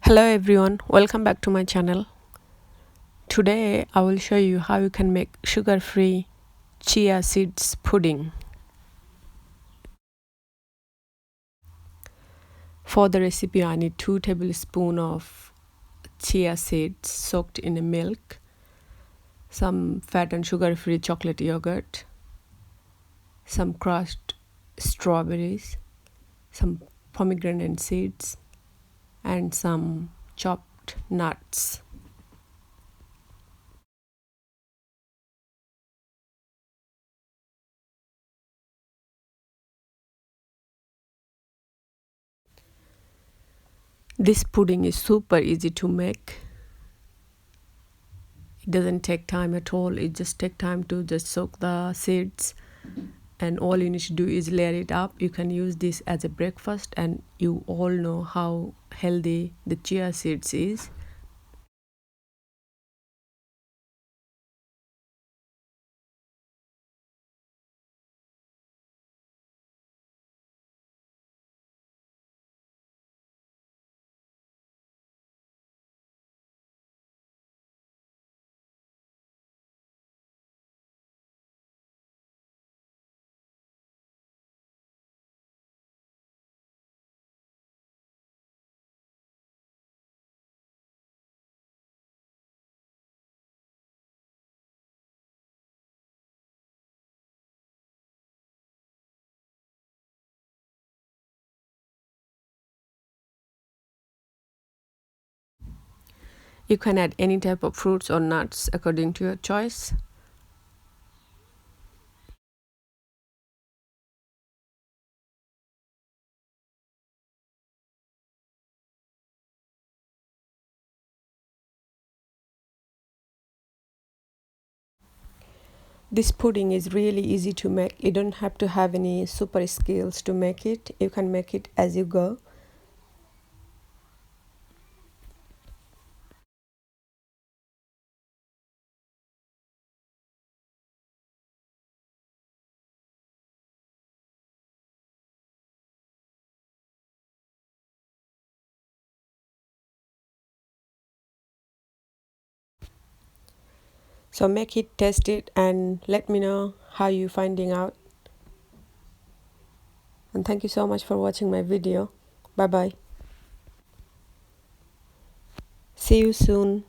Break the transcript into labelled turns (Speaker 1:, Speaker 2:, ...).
Speaker 1: Hello everyone, welcome back to my channel. Today I will show you how you can make sugar-free chia seeds pudding. For the recipe I need 2 tablespoons of chia seeds soaked in a milk, some fat and sugar-free chocolate yogurt, some crushed strawberries, some pomegranate seeds, and some chopped nuts. This pudding is super easy to make. It doesn't take time at all. It just take time to just soak the seeds, and all you need to do is layer it up. You can use this as a breakfast, and you all know how healthy the chia seeds is. You can add any type of fruits or nuts according to your choice. This pudding is really easy to make. You don't have to have any super skills to make it. You can make it as you go. So make it, test it, and let me know how you finding out. And thank you so much for watching my video. Bye bye. See you soon.